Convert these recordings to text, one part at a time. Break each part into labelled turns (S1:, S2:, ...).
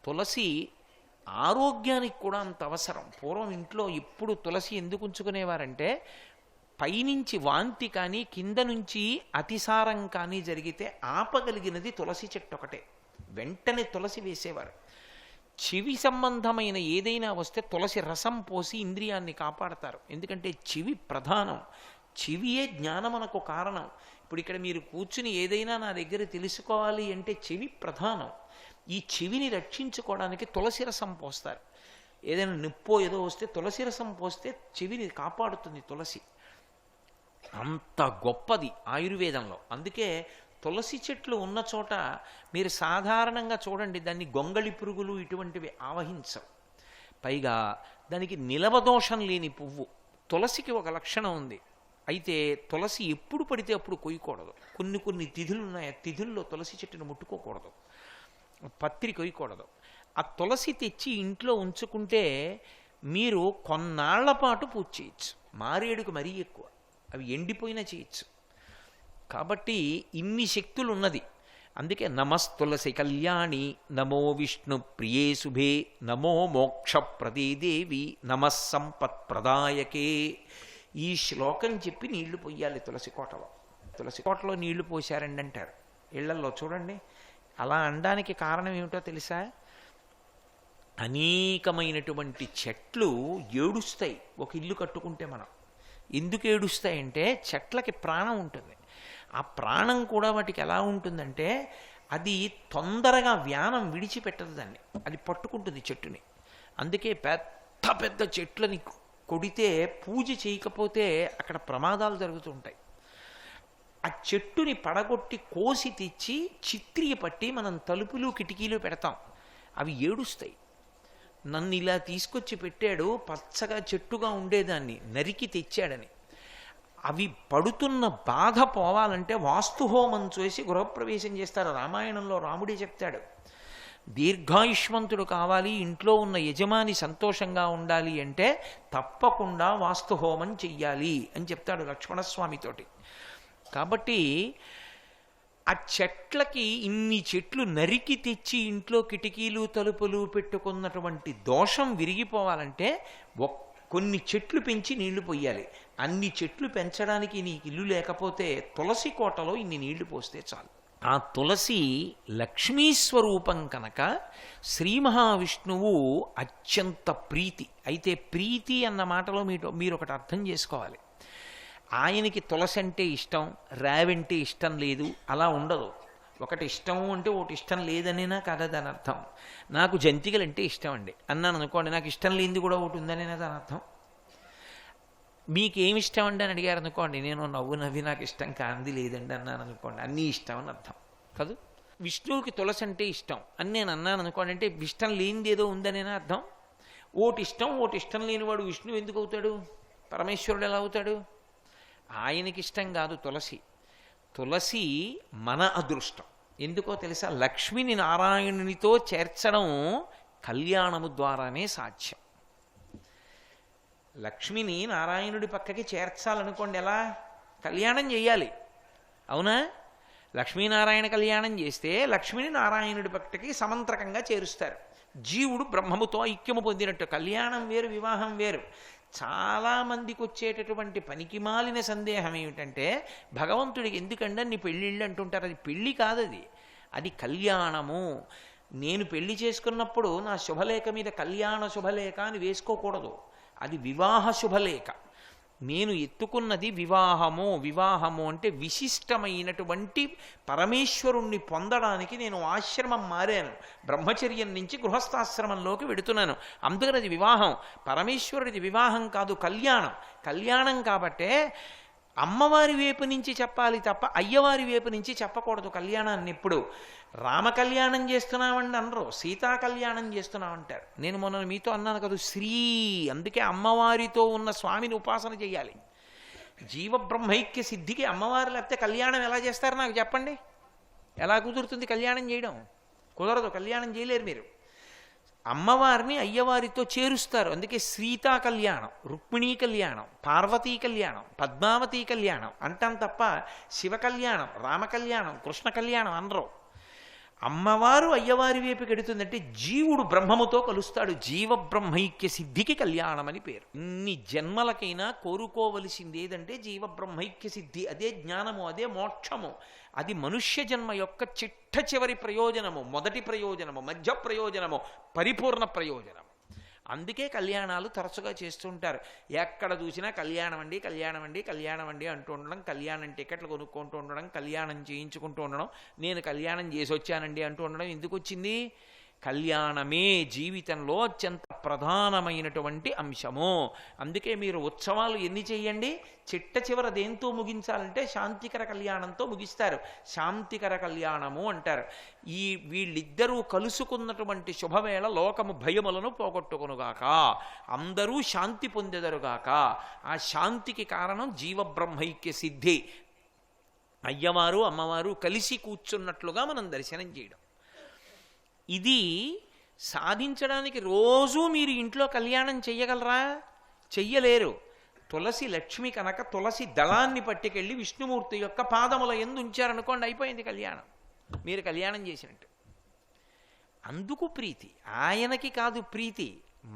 S1: తులసి ఆరోగ్యానికి కూడా అంత అవసరం. పూర్వం ఇంట్లో ఎప్పుడు తులసి ఎందుకు ఉంచుకునేవారంటే, పైనుంచి వాంతి కానీ కింద నుంచి అతిసారం కానీ జరిగితే ఆపగలిగినది తులసి చెట్టు ఒకటే. వెంటనే తులసి వేసేవారు. చెవి సంబంధమైన ఏదైనా వస్తే తులసి రసం పోసి ఇంద్రియాన్ని కాపాడతారు. ఎందుకంటే చెవి ప్రధానం. చెవియే జ్ఞానమునకు కారణం. ఇప్పుడు ఇక్కడ మీరు కూర్చుని ఏదైనా నా దగ్గర తెలుసుకోవాలి అంటే చెవి ప్రధానం. ఈ చెవిని రక్షించుకోవడానికి తులసి రసం పోస్తారు. ఏదైనా నిప్పో ఏదో వస్తే తులసి రసం పోస్తే చెవిని కాపాడుతుంది తులసి. అంత గొప్పది ఆయుర్వేదంలో. అందుకే తులసి చెట్లు ఉన్న చోట మీరు సాధారణంగా చూడండి, దాన్ని గొంగళి పురుగులు ఇటువంటివి ఆవహించవు. పైగా దానికి నిలవదోషం లేని పువ్వు. తులసికి ఒక లక్షణం ఉంది. అయితే తులసి ఎప్పుడు పడితే అప్పుడు కొయ్యకూడదు. కొన్ని తిథులు ఉన్నాయి. ఆ తిథుల్లో తులసి చెట్టును ముట్టుకోకూడదు, పత్రి కొయ్యకూడదు. ఆ తులసి తెచ్చి ఇంట్లో ఉంచుకుంటే మీరు కొన్నాళ్ల పాటు పూజ చేయొచ్చు. మారేడుకు మరీ ఎక్కువ, అవి ఎండిపోయినా చేయొచ్చు. కాబట్టి ఇన్ని శక్తులు ఉన్నది. అందుకే నమస్తులసి కళ్యాణి, నమో విష్ణు ప్రియే శుభే, నమో మోక్ష ప్రదే దేవి, నమస్సంపత్ ప్రదాయకే. ఈ శ్లోకం చెప్పి నీళ్లు పొయ్యాలి తులసి కోటలో. తులసి కోటలో నీళ్లు పోశారండి అంటారు ఇళ్లల్లో. చూడండి, అలా అనడానికి కారణం ఏమిటో తెలుసా? అనేకమైనటువంటి చెట్లు ఏడుస్తాయి ఒక ఇల్లు కట్టుకుంటే. మనం ఎందుకు ఏడుస్తాయంటే చెట్లకి ప్రాణం ఉంటుంది. ఆ ప్రాణం కూడా వాటికి ఎలా ఉంటుందంటే, అది తొందరగా వ్యానం విడిచిపెట్టదు దాన్ని, అది పట్టుకుంటుంది చెట్టుని. అందుకే పెద్ద పెద్ద చెట్లని కొడితే, పూజ చేయకపోతే అక్కడ ప్రమాదాలు జరుగుతుంటాయి. ఆ చెట్టుని పడగొట్టి కోసి తెచ్చి చిత్రియ పట్టి మనం తలుపులు కిటికీలు పెడతాం. అవి ఏడుస్తాయి. నన్ను ఇలా తీసుకొచ్చి పెట్టాడు, పచ్చగా చెట్టుగా ఉండేదాన్ని నరికి తెచ్చాడని. అవి పడుతున్న బాధ పోవాలంటే వాస్తుహోమం చేసి గృహప్రవేశం చేస్తారు. రామాయణంలో రాముడే చెప్తాడు, దీర్ఘాయుష్మంతుడు కావాలి, ఇంట్లో ఉన్న యజమాని సంతోషంగా ఉండాలి అంటే తప్పకుండా వాస్తుహోమం చెయ్యాలి అని చెప్తాడు లక్ష్మణస్వామితోటి. కాబట్టి ఆ చెట్లకి ఇన్ని చెట్లు నరికి తెచ్చి ఇంట్లో కిటికీలు తలుపులు పెట్టుకున్నటువంటి దోషం విరిగిపోవాలంటే కొన్ని చెట్లు పెంచి నీళ్లు పొయ్యాలి. అన్ని చెట్లు పెంచడానికి నీకు ఇల్లు లేకపోతే తులసి కోటలో ఇన్ని నీళ్లు పోస్తే చాలు. ఆ తులసి లక్ష్మీస్వరూపం కనుక శ్రీ మహావిష్ణువు అత్యంత ప్రీతి. అయితే ప్రీతి అన్న మాటలో మీరు ఒకటి అర్థం చేసుకోవాలి. ఆయనకి తులసి అంటే ఇష్టం, రావంటే ఇష్టం లేదు అలా ఉండదు. ఒకటి ఇష్టం అంటే ఒకటి ఇష్టం లేదనేనా కాదా దాని అర్థం? నాకు జంతికలు అంటే ఇష్టం అండి అన్నాను అనుకోండి, నాకు ఇష్టం లేనిది కూడా ఒకటి ఉందనేనా దాని అర్థం? మీకేమి ఇష్టం అండి అని అడిగారు అనుకోండి, నేను నవ్వి నాకు ఇష్టం కాంది లేదండి అన్నాను అనుకోండి, అన్నీ ఇష్టం అని అర్థం కాదు. విష్ణువుకి తులసి అంటే ఇష్టం అని నేను అన్నాను అనుకోండి, అంటే ఇష్టం లేనిది ఏదో ఉందనేనా అర్థం? ఒకటి ఇష్టం లేనివాడు విష్ణువు ఎందుకు అవుతాడు? పరమేశ్వరుడు ఎలా అవుతాడు? ఆయనకి ఇష్టం కాదు తులసి. తులసి మన అదృష్టం. ఎందుకో తెలుసా? లక్ష్మిని నారాయణునితో చేర్చడం కళ్యాణము ద్వారానే సాధ్యం. లక్ష్మిని నారాయణుడి పక్కకి చేర్చాలనుకోండి, ఎలా? కళ్యాణం చేయాలి, అవునా? లక్ష్మీనారాయణ కళ్యాణం చేస్తే లక్ష్మిని నారాయణుడి పక్కకి సమంత్రకంగా చేరుస్తారు. జీవుడు బ్రహ్మముతో ఐక్యము పొందినట్టు. కళ్యాణం వేరు, వివాహం వేరు. చాలామందికి వచ్చేటటువంటి పనికిమాలిన సందేహం ఏమిటంటే, భగవంతుడికి ఎందుకంటే నీ పెళ్ళిళ్ళు అంటుంటారు. అది పెళ్ళి కాదది, అది కళ్యాణము. నేను పెళ్లి చేసుకున్నప్పుడు నా శుభలేఖ మీద కళ్యాణ శుభలేఖ అని వేసుకోకూడదు, అది వివాహ శుభలేఖ. నేను ఎత్తుకున్నది వివాహము. వివాహము అంటే విశిష్టమైనటువంటి పరమేశ్వరుణ్ణి పొందడానికి నేను ఆశ్రమం మారాను. బ్రహ్మచర్యం నుంచి గృహస్థాశ్రమంలోకి వెడుతున్నాను. అందుకని అది వివాహం. పరమేశ్వరుడిది వివాహం కాదు, కళ్యాణం. కళ్యాణం కాబట్టే అమ్మవారి వైపు నుంచి చెప్పాలి తప్ప అయ్యవారి వైపు నుంచి చెప్పకూడదు కళ్యాణాన్ని. ఎప్పుడు రామ కళ్యాణం చేస్తున్నామండి అనరు, సీతా కళ్యాణం చేస్తున్నామంటారు. నేను మొన్న మీతో అన్నాను కదా, శ్రీ. అందుకే అమ్మవారితో ఉన్న స్వామిని ఉపాసన చేయాలి. జీవబ్రహ్మైక్య సిద్ధికి అమ్మవారు లేకపోతే కళ్యాణం ఎలా చేస్తారు నాకు చెప్పండి? ఎలా కుదురుతుంది కళ్యాణం చేయడం? కుదరదు, కళ్యాణం చేయలేరు మీరు. అమ్మవారిని అయ్యవారితో చేరుస్తారు. అందుకే సీతా కళ్యాణం, రుక్మిణీ కళ్యాణం, పార్వతీ కళ్యాణం, పద్మావతీ కళ్యాణం అంటాం తప్ప శివ కళ్యాణం, రామ కళ్యాణం, కృష్ణ కళ్యాణం అనరు. అమ్మవారు అయ్యవారి వైపు గెడుతుందంటే జీవుడు బ్రహ్మముతో కలుస్తాడు. జీవ బ్రహ్మైక్య సిద్ధికి కళ్యాణం అని పేరు. ఇన్ని జన్మలకైనా కోరుకోవలసింది ఏదంటే జీవ బ్రహ్మైక్య సిద్ధి. అదే జ్ఞానము, అదే మోక్షము. అది మనుష్య జన్మ యొక్క చిట్ట చివరి ప్రయోజనము, మొదటి ప్రయోజనము, మధ్య ప్రయోజనము, పరిపూర్ణ ప్రయోజనము. అందుకే కళ్యాణాలు తరచుగా చేస్తుంటారు. ఎక్కడ చూసినా కళ్యాణం అండి, కళ్యాణం అండి, కళ్యాణం అండి అంటూ ఉండడం, కళ్యాణం టికెట్లు కొనుక్కుంటూ ఉండడం, కళ్యాణం చేయించుకుంటూ ఉండడం, నేను కళ్యాణం చేసి వచ్చానండి అంటూ ఉండడం. ఎందుకు వచ్చింది? కళ్యాణమే జీవితంలో అత్యంత ప్రధానమైనటువంటి అంశము. అందుకే మీరు ఉత్సవాలు ఎన్ని చెయ్యండి, చిట్ట చివర దేంతో ముగించాలంటే శాంతికర కళ్యాణంతో ముగిస్తారు. శాంతికర కళ్యాణము అంటారు. వీళ్ళిద్దరూ కలుసుకున్నటువంటి శుభవేళ లోకము భయములను పోగొట్టుకొనుగాక, అందరూ శాంతి పొందెదరుగాక. ఆ శాంతికి కారణం జీవబ్రహ్మైక్య సిద్ధి. అయ్యవారు అమ్మవారు కలిసి కూర్చున్నట్లుగా మనం దర్శనం చేయడం. ఇది సాధించడానికి రోజూ మీరు ఇంట్లో కళ్యాణం చెయ్యగలరా? చెయ్యలేరు. తులసి లక్ష్మి కనుక తులసి దళాన్ని పట్టుకెళ్ళి విష్ణుమూర్తి యొక్క పాదముల యందు ఉంచారనుకోండి, అయిపోయింది కళ్యాణం. మీరు కళ్యాణం చేసినట్టు. అందుకు ప్రీతి ఆయనకి కాదు, ప్రీతి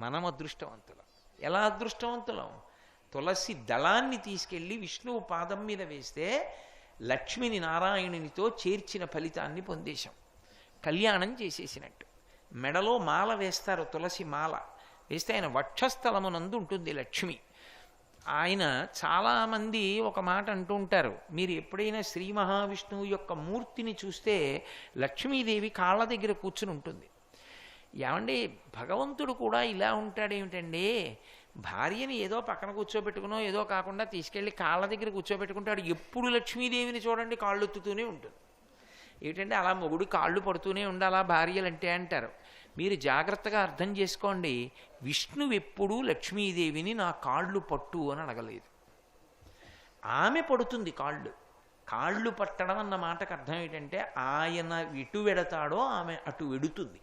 S1: మనం అదృష్టవంతులం. ఎలా అదృష్టవంతులం? తులసి దళాన్ని తీసుకెళ్ళి విష్ణువు పాదం మీద వేస్తే లక్ష్మిని నారాయణునితో చేర్చిన ఫలితాన్ని పొందేశాం. కళ్యాణం చేసేసినట్టు. మెడలో మాల వేస్తారు, తులసి మాల వేస్తే ఆయన వక్షస్థలమునందు ఉంటుంది లక్ష్మి. ఆయన చాలామంది ఒక మాట అంటూ ఉంటారు, మీరు ఎప్పుడైనా శ్రీ మహావిష్ణువు యొక్క మూర్తిని చూస్తే లక్ష్మీదేవి కాళ్ళ దగ్గర కూర్చుని ఉంటుంది. ఏమండి, భగవంతుడు కూడా ఇలా ఉంటాడేమిటండి? భార్యని ఏదో పక్కన కూర్చోబెట్టుకునో ఏదో కాకుండా తీసుకెళ్ళి కాళ్ళ దగ్గర కూర్చోబెట్టుకుంటాడు. ఎప్పుడు లక్ష్మీదేవిని చూడండి కాళ్ళు ఎత్తుతూనే ఉంటుంది. ఏంటంటే అలా మొగుడు కాళ్ళు పడుతూనే ఉండాలా భార్యలంటే అంటారు. మీరు జాగ్రత్తగా అర్థం చేసుకోండి, విష్ణువు ఎప్పుడూ లక్ష్మీదేవిని నా కాళ్ళు పట్టు అని అడగలేదు. ఆమె పడుతుంది కాళ్ళు. కాళ్ళు పట్టడం అన్న మాటకు అర్థం ఏంటంటే ఆయన ఎటు వెడతాడో ఆమె అటు వెడుతుంది.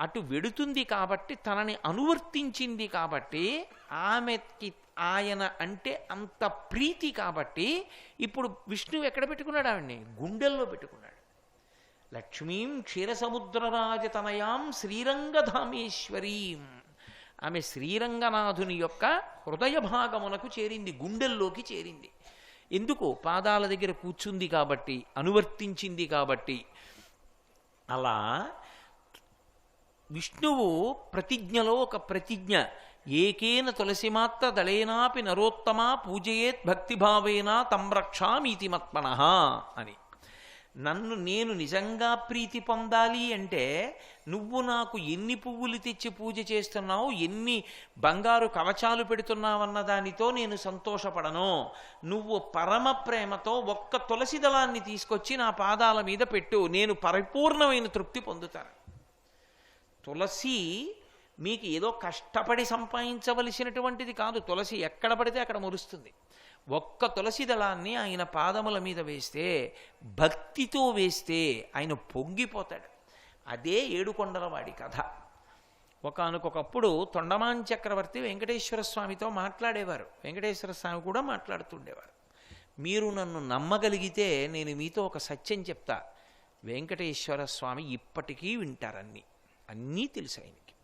S1: అటు వెడుతుంది కాబట్టి, తనని అనువర్తించింది కాబట్టి, ఆమెకి ఆయన అంటే అంత ప్రీతి కాబట్టి ఇప్పుడు విష్ణువు ఎక్కడ పెట్టుకున్నాడు? ఆవిడ్ని గుండెల్లో పెట్టుకున్నాడు. లక్ష్మీం క్షీరసముద్రరాజతనయాం శ్రీరంగధామేశ్వరీం. ఆమె శ్రీరంగనాథుని యొక్క హృదయ భాగమునకు చేరింది, గుండెల్లోకి చేరింది. ఎందుకు? పాదాల దగ్గర కూర్చుంది కాబట్టి, అనువర్తించింది కాబట్టి. అలా విష్ణువు ప్రతిజ్ఞలో ఒక ప్రతిజ్ఞ, ఏకేన తులసిమాత్ర దళేనాపి నరోత్తమా పూజయేత్ భక్తిభావేనా తం రక్షామీతి మత్మనః అని. నేను నిజంగా ప్రీతి పొందాలి అంటే నువ్వు నాకు ఎన్ని పువ్వులు తెచ్చి పూజ చేస్తున్నావు, ఎన్ని బంగారు కవచాలు పెడుతున్నావన్న దానితో నేను సంతోషపడను. నువ్వు పరమ ప్రేమతో ఒక్క తులసి దళాన్ని తీసుకొచ్చి నా పాదాల మీద పెట్టు, నేను పరిపూర్ణమైన తృప్తి పొందుతాను. తులసి మీకు ఏదో కష్టపడి సంపాదించవలసినటువంటిది కాదు. తులసి ఎక్కడ పడితే అక్కడ మురుస్తుంది. ఒక్క తులసి దళాన్ని ఆయన పాదముల మీద వేస్తే, భక్తితో వేస్తే ఆయన పొంగిపోతాడు. అదే ఏడుకొండలవాడి కథ. ఒకానొకప్పుడు తొండమాన్ చక్రవర్తి వెంకటేశ్వర స్వామితో మాట్లాడేవారు. వెంకటేశ్వర స్వామి కూడా మాట్లాడుతుండేవారు. మీరు నన్ను నమ్మగలిగితే నేను మీతో ఒక సత్యం చెప్తా. వెంకటేశ్వర స్వామి ఇప్పటికీ వింటారన్నీ. అన్నీ తెలుసు ఆయనకి,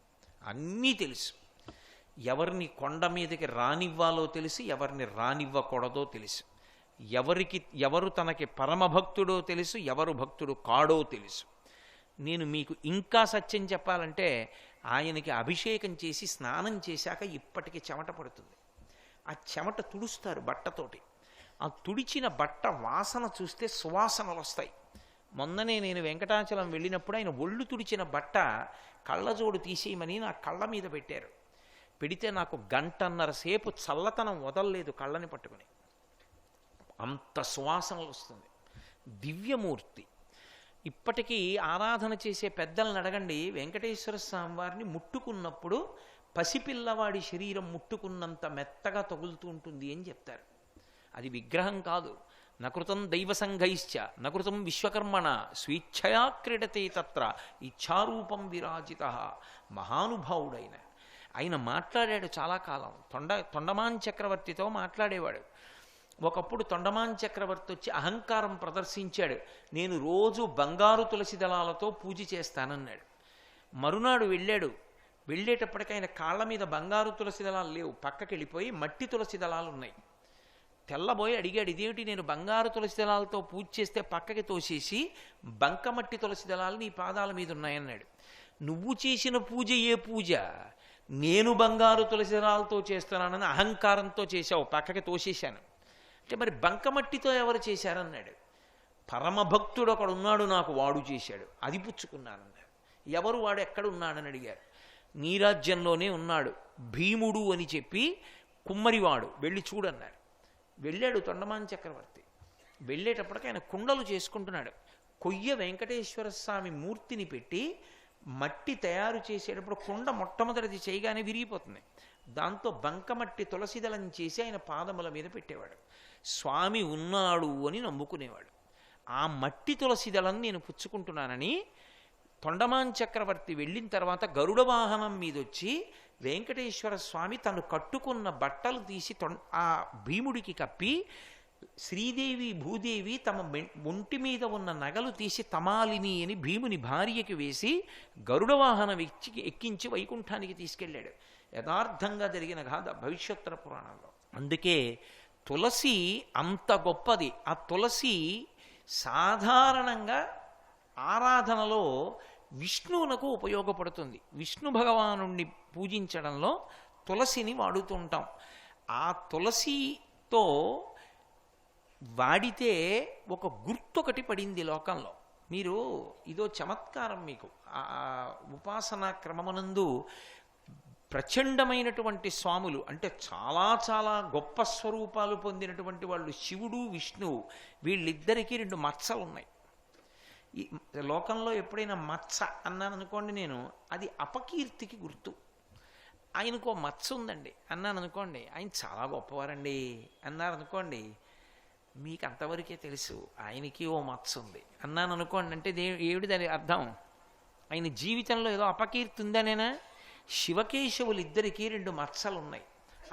S1: అన్నీ తెలుసు. ఎవరిని కొండ మీదకి రానివ్వాలో తెలుసు, ఎవరిని రానివ్వకూడదో తెలుసు. ఎవరు తనకి పరమభక్తుడో తెలుసు, ఎవరు భక్తుడు కాడో తెలుసు. నేను మీకు ఇంకా సత్యం చెప్పాలంటే, ఆయనకి అభిషేకం చేసి స్నానం చేశాక ఇప్పటికీ చెమట పడుతుంది. ఆ చెమట తుడుస్తారు బట్టతోటి. ఆ తుడిచిన బట్ట వాసన చూస్తే సువాసనలు వస్తాయి. మొన్ననే నేను వెంకటాచలం వెళ్ళినప్పుడు ఆయన ఒళ్ళు తుడిచిన బట్ట కళ్ళజోడు తీసేయమని నా కళ్ళ మీద పెట్టారు. పెడితే నాకు 1.5 గంట సేపు చల్లతనం వదలలేదు కళ్ళని పట్టుకుని. అంత సువాసనలు వస్తుంది. దివ్యమూర్తి. ఇప్పటికీ ఆరాధన చేసే పెద్దలను అడగండి, వెంకటేశ్వర స్వామి వారిని ముట్టుకున్నప్పుడు పసిపిల్లవాడి శరీరం ముట్టుకున్నంత మెత్తగా తగులుతూ ఉంటుంది అని చెప్తారు. అది విగ్రహం కాదు. నకృతం దైవసంఘైశ్చ నకృతం విశ్వకర్మణ స్వేచ్ఛయా క్రీడతే తత్ర ఇచ్ఛారూపం విరాజిత. మహానుభావుడైన ఆయన మాట్లాడాడు చాలా కాలం. తొండమాన్ చక్రవర్తితో మాట్లాడేవాడు. ఒకప్పుడు తొండమాన్ చక్రవర్తి వచ్చి అహంకారం ప్రదర్శించాడు. నేను రోజు బంగారు తులసి దళాలతో పూజ చేస్తానన్నాడు. మరునాడు వెళ్ళాడు. వెళ్ళేటప్పటికి ఆయన కాళ్ళ మీద బంగారు తులసి దళాలు లేవు, పక్కకి వెళ్ళిపోయి మట్టి తులసి దళాలు ఉన్నాయి. తెల్లబోయి అడిగాడు, ఇదేమిటి నేను బంగారు తులసి దళాలతో పూజ చేస్తే పక్కకి తోసేసి బంకమట్టి తులసి దళాలు నీ పాదాల మీద ఉన్నాయన్నాడు. నువ్వు చేసిన పూజ ఏ పూజ? నేను బంగారు తులసి దళాలతో చేస్తున్నానని అహంకారంతో చేశావు, పక్కకి తోసేశాను. అంటే మరి బంకమట్టితో ఎవరు చేశారన్నాడు. పరమభక్తుడు ఒకడు ఉన్నాడు నాకు, వాడు చేశాడు, అది పుచ్చుకున్నానన్నాడు. ఎవరు వాడు, ఎక్కడున్నాడని అడిగారు. నీ రాజ్యంలోనే ఉన్నాడు, భీముడు అని చెప్పి కుమ్మరివాడు, వెళ్ళి చూడన్నాడు. వెళ్ళాడు తొండమాన్ చక్రవర్తి. వెళ్ళేటప్పటికి ఆయన కుండలు చేసుకుంటున్నాడు. కొయ్య వెంకటేశ్వర స్వామి మూర్తిని పెట్టి మట్టి తయారు చేసేటప్పుడు కుండ మొట్టమొదటిది చేయగానే విరిగిపోతుంది. దాంతో బంకమట్టి తులసిదళం చేసి ఆయన పాదముల మీద పెట్టేవాడు. స్వామి ఉన్నాడు అని నమ్ముకునేవాడు. ఆ మట్టి తులసిదళం నేను పుచ్చుకుంటున్నానని తొండమాన్ చక్రవర్తి వెళ్ళిన తర్వాత గరుడ వాహనం మీదొచ్చి వెంకటేశ్వర స్వామి తను కట్టుకున్న బట్టలు తీసి ఆ భీముడికి కప్పి, శ్రీదేవి భూదేవి తమ ఒంటి మీద ఉన్న నగలు తీసి తమాలిని అని భీముని భార్యకి వేసి గరుడ వాహనం ఎక్కించి వైకుంఠానికి తీసుకెళ్ళాడు. యథార్థంగా జరిగిన గాథ భవిష్యోత్తర పురాణంలో. అందుకే తులసి అంత గొప్పది. ఆ తులసి సాధారణంగా ఆరాధనలో విష్ణువునకు ఉపయోగపడుతుంది. విష్ణు భగవానుణ్ణి పూజించడంలో తులసిని వాడుతుంటాం. ఆ తులసితో వాడితే ఒక గుర్తొకటి పడింది లోకంలో. మీరు ఇదో చమత్కారం మీకు. ఆ ఉపాసనా క్రమమునందు ప్రచండమైనటువంటి స్వాములు, అంటే చాలా చాలా గొప్ప స్వరూపాలు పొందినటువంటి వాళ్ళు, శివుడు విష్ణువు, వీళ్ళిద్దరికీ 2 మచ్చలు ఉన్నాయి. ఈ లోకంలో ఎప్పుడైనా మచ్చ అన్నాను అనుకోండి, నేను అది అపకీర్తికి గుర్తు. ఆయనకు మచ్చ ఉందండి అన్నాను అనుకోండి, ఆయన చాలా గొప్పవారండి అన్నారనుకోండి, మీకు అంతవరకే తెలుసు, ఆయనకి ఓ మచ్చ ఉంది అన్నాను అనుకోండి, అంటే ఏమిటి దాని అర్థం? ఆయన జీవితంలో ఏదో అపకీర్తి ఉందనేనా? శివకేశవులిద్దరికీ 2 మచ్చలు ఉన్నాయి.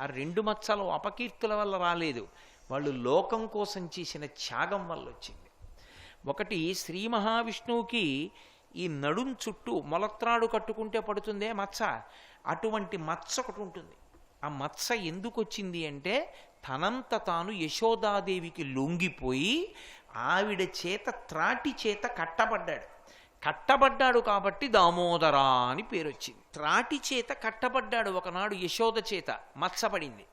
S1: ఆ 2 మచ్చలు అపకీర్తుల వల్ల రాలేదు, వాళ్ళు లోకం కోసం చేసిన త్యాగం వల్ల వచ్చింది. ఒకటి, శ్రీ మహావిష్ణువుకి ఈ నడుం చుట్టూ మొలత్రాడు కట్టుకుంటే పడుతుందే మచ్చ, అటువంటి మచ్చ ఒకటి ఉంటుంది. ఆ మచ్చ ఎందుకు వచ్చింది అంటే, తనంత తాను యశోదాదేవికి లొంగిపోయి ఆవిడ చేత త్రాటి చేత కట్టబడ్డాడు కాబట్టి దామోదర అని పేరు వచ్చింది. త్రాటి చేత కట్టబడ్డాడు ఒకనాడు, యశోద చేత మచ్చపడింది.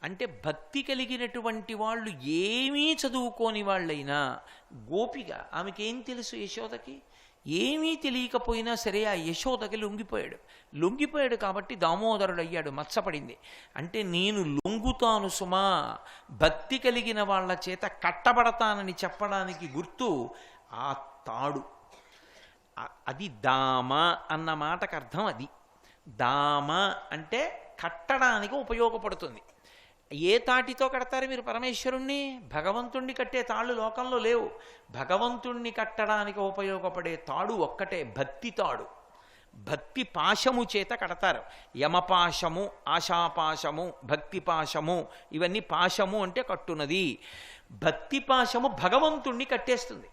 S1: అంటే భక్తి కలిగినటువంటి వాళ్ళు, ఏమీ చదువుకోని వాళ్ళైనా, గోపిగా ఆమెకేం తెలుసు? యశోదకి ఏమీ తెలియకపోయినా సరే ఆ యశోదకి లొంగిపోయాడు కాబట్టి దామోదరుడు అయ్యాడు, మచ్చపడింది. అంటే నేను లొంగుతాను సుమా, భక్తి కలిగిన వాళ్ళ చేత కట్టబడతానని చెప్పడానికి గుర్తు ఆ తాడు. అది దామ అన్న మాటకు అర్థం అది. దామ అంటే కట్టడానికి ఉపయోగపడుతుంది. ఏ తాటితో కడతారు మీరు పరమేశ్వరుణ్ణి? భగవంతుణ్ణి కట్టే తాళ్ళు లోకంలో లేవు. భగవంతుణ్ణి కట్టడానికి ఉపయోగపడే తాడు ఒక్కటే, భక్తి తాడు. భక్తి పాశము చేత కడతారు. యమపాశము, ఆశాపాశము, భక్తి పాశము, ఇవన్నీ పాశము అంటే కట్టునది. భక్తి పాశము భగవంతుణ్ణి కట్టేస్తుంది.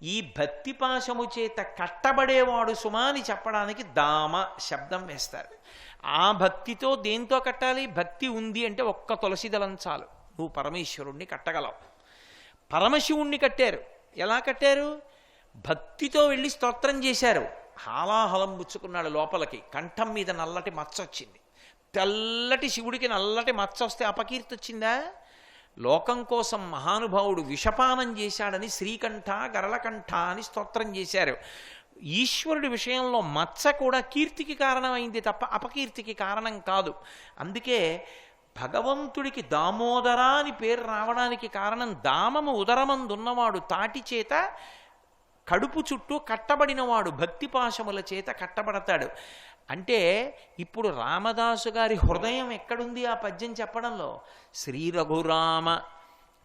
S1: ఈ భక్తి పాశము చేత కట్టబడేవాడు సుమాని చెప్పడానికి దామ శబ్దం వేస్తారు. ఆ భక్తితో దేంతో కట్టాలి? భక్తి ఉంది అంటే ఒక్క తులసిదళం చాలు, నువ్వు పరమేశ్వరుణ్ణి కట్టగలవు. పరమశివుణ్ణి కట్టారు. ఎలా కట్టారు? భక్తితో వెళ్ళి స్తోత్రం చేశారు. హాలాహలం పుచ్చుకున్నాడు లోపలికి, కంఠం మీద నల్లటి మచ్చ వచ్చింది. తెల్లటి శివుడికి నల్లటి మచ్చ వస్తే అపకీర్తి వచ్చిందా? లోకం కోసం మహానుభావుడు విషపానం చేశాడని శ్రీకంఠ గరళకంఠ అని స్తోత్రం చేశారు. ఈశ్వరుడి విషయంలో మచ్చ కూడా కీర్తికి కారణమైంది తప్ప అపకీర్తికి కారణం కాదు. అందుకే భగవంతుడికి దామోదర అని పేరు రావడానికి కారణం, దామము ఉదరమందున్నవాడు, తాటి చేత కడుపు చుట్టూ కట్టబడినవాడు, భక్తి పాశముల చేత కట్టబడతాడు. అంటే ఇప్పుడు రామదాసు గారి హృదయం ఎక్కడుంది ఆ పద్యం చెప్పడంలో? శ్రీ రఘురామ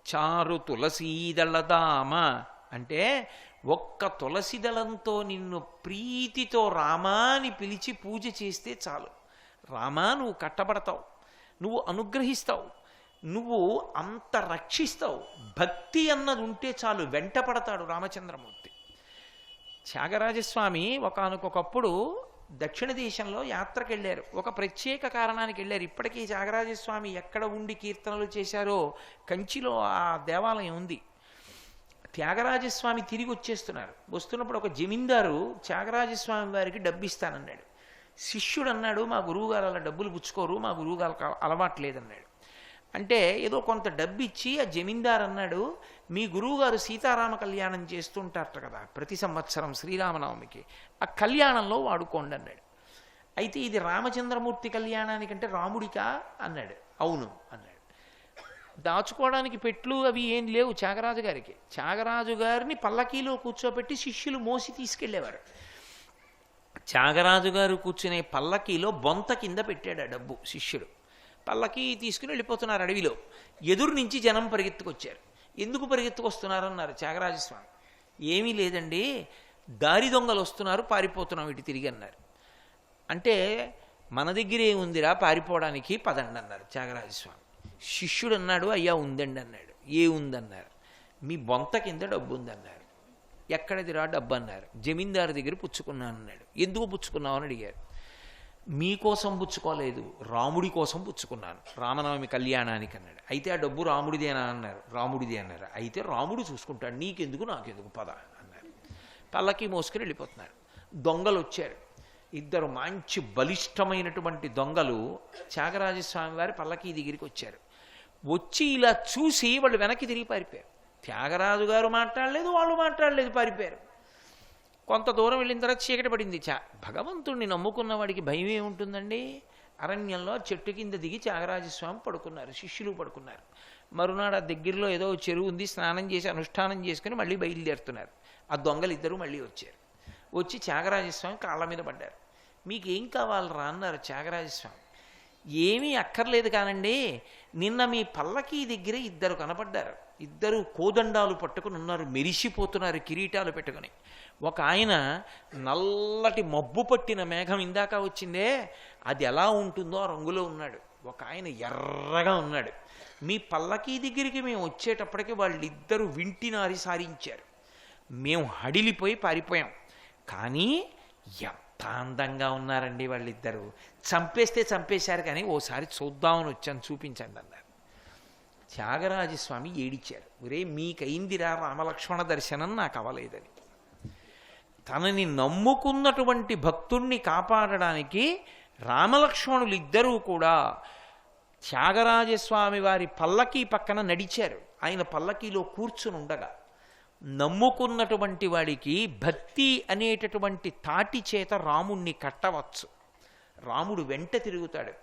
S1: చారు తులసీదళదామ అంటే ఒక్క తులసిదళంతో నిన్ను ప్రీతితో రామాని పిలిచి పూజ చేస్తే చాలు. రామా, నువ్వు కట్టబడతావు, నువ్వు అనుగ్రహిస్తావు. నువ్వు అంత రక్షిస్తావు. భక్తి అన్నది ఉంటే చాలు, వెంట పడతాడు రామచంద్రమూర్తి. త్యాగరాజస్వామి ఒకానొకప్పుడు దక్షిణ దేశంలో యాత్రకు వెళ్ళారు. ఒక ప్రత్యేక కారణానికి వెళ్ళారు. ఇప్పటికీ త్యాగరాజస్వామి ఎక్కడ ఉండి కీర్తనలు చేశారో కంచిలో ఆ దేవాలయం ఉంది. త్యాగరాజస్వామి తిరిగి వచ్చేస్తున్నారు. వస్తున్నప్పుడు ఒక జమీందారు త్యాగరాజస్వామి వారికి డబ్బు ఇస్తానన్నాడు. శిష్యుడు అన్నాడు, మా గురువుగారు అలా డబ్బులు పుచ్చుకోరు, మా గురువుగారు అలవాట్లేదన్నాడు. అంటే ఏదో కొంత డబ్బు ఇచ్చి ఆ జమీందారు అన్నాడు, మీ గురువుగారు సీతారామ కళ్యాణం చేస్తుంటారట కదా ప్రతి సంవత్సరం శ్రీరామనవమికి, ఆ కళ్యాణంలో వాడుకోండి అన్నాడు. అయితే ఇది రామచంద్రమూర్తి కళ్యాణానికంటే రాముడికా అన్నాడు. అవును అన్నాడు. దాచుకోవడానికి పెట్లు అవి ఏం లేవు త్యాగరాజు గారికి. త్యాగరాజు గారిని పల్లకీలో కూర్చోబెట్టి శిష్యులు మోసి తీసుకెళ్లేవారు. త్యాగరాజు గారు కూర్చునే పల్లకీలో బొంత కింద పెట్టాడు ఆ డబ్బు శిష్యుడు. పల్లకి తీసుకుని వెళ్ళిపోతున్నారు అడవిలో. ఎదురు నుంచి జనం పరిగెత్తుకొచ్చారు. ఎందుకు పరిగెత్తుకొస్తున్నారన్నారు త్యాగరాజస్వామి. ఏమీ లేదండి, దారి దొంగలు వస్తున్నారు, పారిపోతున్నాం ఇటు తిరిగి అన్నారు. అంటే మన దగ్గర ఏముందిరా పారిపోవడానికి, పదండి అన్నారు త్యాగరాజస్వామి. శిష్యుడు అన్నాడు, అయ్యా ఉందండి అన్నాడు. ఏ ఉందన్నారు. మీ బొంత కింద డబ్బు ఉందన్నారు. ఎక్కడిదిరా డబ్బు అన్నారు. జమీందారు దగ్గర పుచ్చుకున్నాను అన్నాడు. ఎందుకు పుచ్చుకున్నావు అని అడిగారు. మీకోసం పుచ్చుకోలేదు, రాముడి కోసం పుచ్చుకున్నాను రామనవమి కళ్యాణానికి అన్నాడు. అయితే ఆ డబ్బు రాముడిదేనా అన్నారు. రాముడిదే అన్నారు. అయితే రాముడు చూసుకుంటాడు, నీకెందుకు నాకెందుకు పద అన్నారు. పల్లకి మోసుకుని వెళ్ళిపోతున్నారు. దొంగలు వచ్చారు. ఇద్దరు మంచి బలిష్టమైనటువంటి దొంగలు త్యాగరాజస్వామి వారి పల్లకి దగ్గరికి వచ్చారు. వచ్చి ఇలా చూసి వాళ్ళు వెనక్కి తిరిగి పారిపోయారు. త్యాగరాజు గారు మాట్లాడలేదు, వాళ్ళు మాట్లాడలేదు, పారిపోయారు. కొంత దూరం వెళ్ళిన తర్వాత చీకటి పడింది. భగవంతుణ్ణి నమ్ముకున్న వాడికి భయం ఏముంటుందండి. అరణ్యంలో చెట్టు కింద దిగి త్యాగరాజస్వామి పడుకున్నారు, శిష్యులు పడుకున్నారు. మరునాడు ఆ దగ్గరలో ఏదో చెరువు ఉంది, స్నానం చేసి అనుష్ఠానం చేసుకుని మళ్ళీ బయలుదేరుతున్నారు. ఆ దొంగలు ఇద్దరు మళ్ళీ వచ్చారు. వచ్చి త్యాగరాజస్వామి కాళ్ళ మీద పడ్డారు. మీకేం కావాలరా అన్నారు త్యాగరాజస్వామి. ఏమీ అక్కర్లేదు కానండి, నిన్న మీ పల్లకీ దగ్గర ఇద్దరు కనపడ్డారు. ఇద్దరు కోదండాలు పట్టుకుని ఉన్నారు, మెరిసిపోతున్నారు కిరీటాలు పెట్టుకుని. ఒక ఆయన నల్లటి మబ్బు పట్టిన మేఘం ఇందాక వచ్చిందే, అది ఎలా ఉంటుందో ఆ రంగులో ఉన్నాడు. ఒక ఆయన ఎర్రగా ఉన్నాడు. మీ పల్లకీ దగ్గరికి మేము వచ్చేటప్పటికి వాళ్ళిద్దరూ వింటినారి సారించారు. మేము హడిలిపోయి పారిపోయాం. కానీ ఎంత అందంగా ఉన్నారండి వాళ్ళిద్దరూ. చంపేస్తే చంపేశారు, కానీ ఓసారి చూద్దామని వచ్చాను, చూపించండి అన్నారు. త్యాగరాజస్వామి ఏడిచారు. ఒరే మీకైందిరా రామలక్ష్మణ దర్శనం, నాకు అవ్వలేదని. తనని నమ్ముకున్నటువంటి భక్తుణ్ణి కాపాడడానికి రామలక్ష్మణులు ఇద్దరూ కూడా త్యాగరాజస్వామి వారి పల్లకీ పక్కన నడిచారు. ఆయన పల్లకీలో కూర్చుని ఉండగా నమ్ముకున్నటువంటి వాడికి భక్తి అనేటటువంటి తాటి చేత రాముణ్ణి కట్టవచ్చు. రాముడు వెంట తిరుగుతాడు.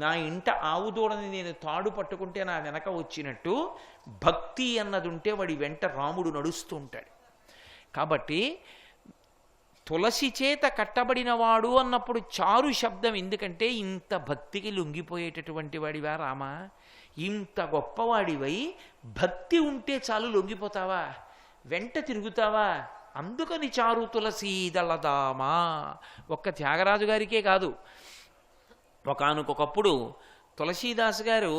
S1: నా ఇంట ఆవు దూడని నేను తాడు పట్టుకుంటే నా వెనక వచ్చినట్టు భక్తి అన్నది ఉంటే వాడి వెంట రాముడు నడుస్తూ ఉంటాడు. కాబట్టి తులసి చేత కట్టబడిన వాడు అన్నప్పుడు చారు శబ్దం. ఎందుకంటే ఇంత భక్తికి లొంగిపోయేటటువంటి వాడివా రామా, ఇంత గొప్పవాడివై భక్తి ఉంటే చాలు లొంగిపోతావా, వెంట తిరుగుతావా? అందుకని చారు తులసి దళదామా. ఒక్క త్యాగరాజు గారికే కాదు, ఒకానొకప్పుడు తులసీదాస్ గారు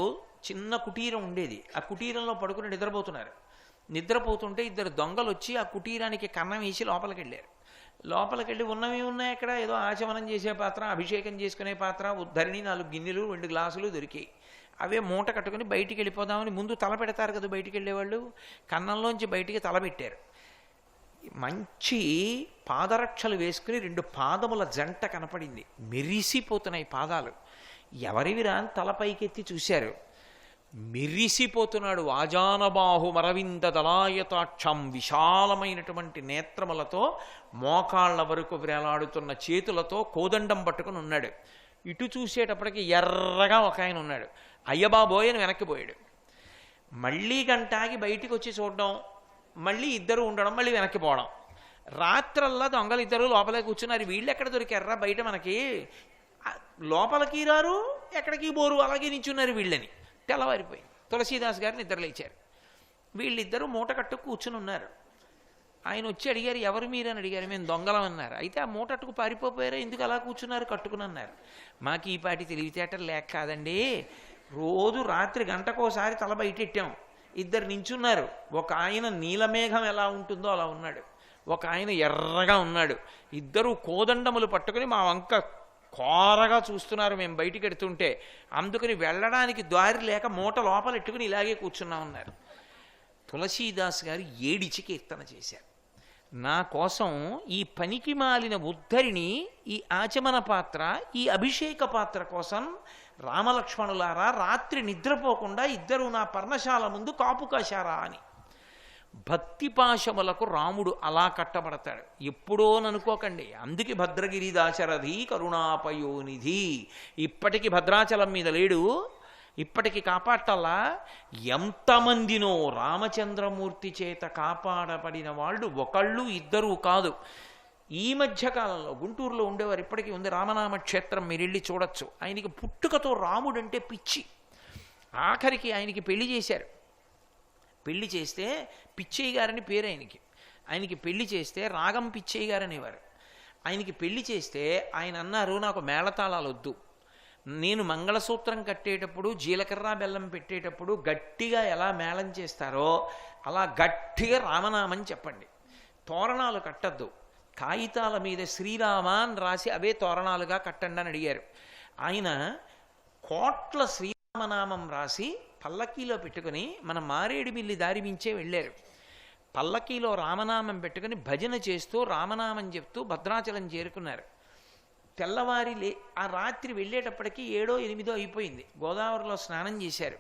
S1: చిన్న కుటీరం ఉండేది. ఆ కుటీరంలో పడుకుని నిద్రపోతున్నారు. నిద్రపోతుంటే ఇద్దరు దొంగలు వచ్చి ఆ కుటీరానికి కన్నం వేసి లోపలికి వెళ్ళారు. లోపలికి వెళ్ళి ఉన్నవి ఉన్నాయి అక్కడ, ఏదో ఆచమనం చేసే పాత్ర, అభిషేకం చేసుకునే పాత్ర, ఉద్ధరిణి, 4 గిన్నెలు, 2 గ్లాసులు దొరికాయి. అవే మూట కట్టుకుని బయటికి వెళ్ళిపోదామని ముందు తల పెడతారు కదా బయటికి వెళ్ళేవాళ్ళు. కన్నంలోంచి బయటికి తల పెట్టారు. మంచి పాదరక్షలు వేసుకుని 2 పాదముల జంట కనపడింది. మెరిసిపోతున్నాయి పాదాలు. ఎవరివిరా అని తల పైకెత్తి చూశారు. మెరిసిపోతున్నాడు. ఆజానబాహు మరవింద దళాయతాక్షం, విశాలమైనటువంటి నేత్రములతో మోకాళ్ళ వరకు వేలాడుతున్న చేతులతో కోదండం పట్టుకుని ఉన్నాడు. ఇటు చూసేటప్పటికి ఎర్రగా ఒక ఆయన ఉన్నాడు. అయ్యబాబోయ్ అని వెనక్కి పోయాడు. మళ్ళీ గంటాగి బయటికి వచ్చి చూడడం, మళ్ళీ ఇద్దరు ఉండడం, మళ్ళీ వెనక్కి పోవడం. రాత్రల్లా దొంగలు ఇద్దరు లోపలే కూర్చున్నారు. వీళ్ళు ఎక్కడ దొరికారా బయట మనకి, లోపలికి రారు, ఎక్కడికి బోరు, అలాగే నించున్నారు వీళ్ళని. తెల్లవారిపోయింది. తులసీదాస్ గారిని నిద్ర లేచారు. వీళ్ళిద్దరూ మూట కట్టు కూర్చుని ఉన్నారు. ఆయన వచ్చి అడిగారు, ఎవరు మీరని అడిగారు. మేము దొంగలం అన్నారు. అయితే ఆ మూటట్టుకు పారిపోయారా, ఎందుకు అలా కూర్చున్నారు కట్టుకుని అన్నారు. మాకు ఈ పాటి తెలివితేటలు లేక కాదండి, రోజు రాత్రి గంటకోసారి తల బయటెట్టాం. ఇద్దరు నించున్నారు. ఒక ఆయన నీలమేఘం ఎలా ఉంటుందో అలా ఉన్నాడు, ఒక ఆయన ఎర్రగా ఉన్నాడు. ఇద్దరు కోదండములు పట్టుకుని మా వంక కోరగా చూస్తున్నారు మేము బయటికి ఎడుతుంటే. అందుకని వెళ్ళడానికి దారి లేక మూట లోపలెట్టుకుని ఇలాగే కూర్చున్నా ఉన్నారు. తులసీదాస్ గారు ఏడిచి కీర్తన చేశారు. నా కోసం ఈ పనికి మాలిన ఉద్ధరిని, ఈ ఆచమన పాత్ర, ఈ అభిషేక పాత్ర కోసం రామలక్ష్మణులారా రాత్రి నిద్రపోకుండా ఇద్దరు నా పర్ణశాల ముందు కాపు కాశారా అని. భక్తి పాశములకు రాముడు అలా కట్టబడతాడు. ఎప్పుడోననుకోకండి. అందుకే భద్రగిరి దాశరథి కరుణాపయోనిధి. ఇప్పటికి భద్రాచలం మీద లేడు, ఇప్పటికి కాపాడటల్లా. ఎంతమందినో రామచంద్రమూర్తి చేత కాపాడబడిన వాళ్ళు ఒకళ్ళు ఇద్దరు కాదు. ఈ మధ్యకాలంలో గుంటూరులో ఉండేవారు, ఇప్పటికీ ఉంది రామనామ క్షేత్రం, మీరు వెళ్ళి చూడొచ్చు. ఆయనకి పుట్టుకతో రాముడంటే పిచ్చి. ఆఖరికి ఆయనకి పెళ్లి చేశారు. పెళ్లి చేస్తే పిచ్చయ్య గారని పేరు ఆయనకి. ఆయనకి పెళ్లి చేస్తే రాగం పిచ్చయ్య గారు అనేవారు. ఆయనకి పెళ్లి చేస్తే ఆయన అన్నారు, నాకు మేళతాళాలు వద్దు, నేను మంగళసూత్రం కట్టేటప్పుడు జీలకర్ర బెల్లం పెట్టేటప్పుడు గట్టిగా ఎలా మేళం చేస్తారో అలా గట్టిగా రామనామం చెప్పండి, తోరణాలు కట్టద్దు, కాగితాల మీద శ్రీరామ అని రాసి అవే తోరణాలుగా కట్టండి అని అడిగారు. ఆయన కోట్ల శ్రీరామనామం రాసి పల్లకీలో పెట్టుకుని మన మారేడుమిల్లి దారి మించే వెళ్ళారు. పల్లకీలో రామనామం పెట్టుకుని భజన చేస్తూ రామనామం చెప్తూ భద్రాచలం చేరుకున్నారు. తెల్లవారి ఆ రాత్రి వెళ్ళేటప్పటికీ 7, 8 అయిపోయింది. గోదావరిలో స్నానం చేశారు.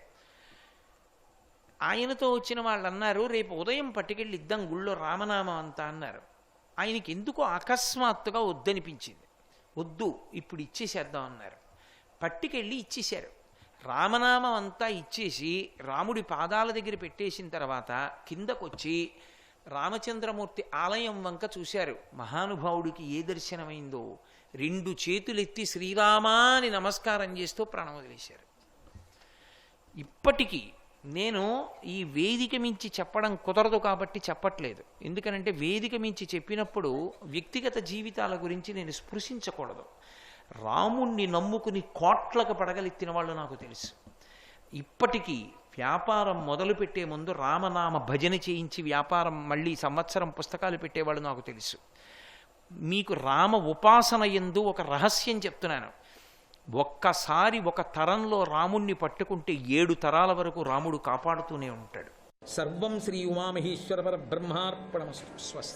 S1: ఆయనతో వచ్చిన వాళ్ళు అన్నారు, రేపు ఉదయం పట్టుకెళ్ళి ఇద్దాం గుళ్ళో రామనామం అంతా అన్నారు. ఆయనకి ఎందుకో అకస్మాత్తుగా వద్దనిపించింది. వద్దు, ఇప్పుడు ఇచ్చేసేద్దాం అన్నారు. పట్టుకెళ్ళి ఇచ్చేశారు. రామనామం అంతా ఇచ్చేసి రాముడి పాదాల దగ్గర పెట్టేసిన తర్వాత కిందకొచ్చి రామచంద్రమూర్తి ఆలయం వంక చూశారు. మహానుభావుడికి ఏ దర్శనమైందో 2 చేతులెత్తి శ్రీరామా అని నమస్కారం చేస్తూ ప్రాణం వదిలేశారు. ఇప్పటికీ నేను ఈ వేదిక మించి చెప్పడం కుదరదు కాబట్టి చెప్పట్లేదు. ఎందుకనంటే వేదిక మించి చెప్పినప్పుడు వ్యక్తిగత జీవితాల గురించి నేను స్పృశించకూడదు. రాముణ్ణి నమ్ముకుని కోట్లకు పడగలెత్తిన వాళ్ళు నాకు తెలుసు. ఇప్పటికీ వ్యాపారం మొదలుపెట్టే ముందు రామనామ భజన చేయించి వ్యాపారం మళ్ళీ సంవత్సరం పుస్తకాలు పెట్టేవాళ్ళు నాకు తెలుసు. మీకు రామ ఉపాసన యందు ఒక రహస్యం చెప్తున్నాను. ఒక్కసారి ఒక తరంలో రాముణ్ణి పట్టుకుంటే 7 తరాల వరకు రాముడు కాపాడుతూనే ఉంటాడు. సర్వం శ్రీ ఉమామహేశ్వర పరబ్రహ్మార్పణమస్తు. స్వస్తి.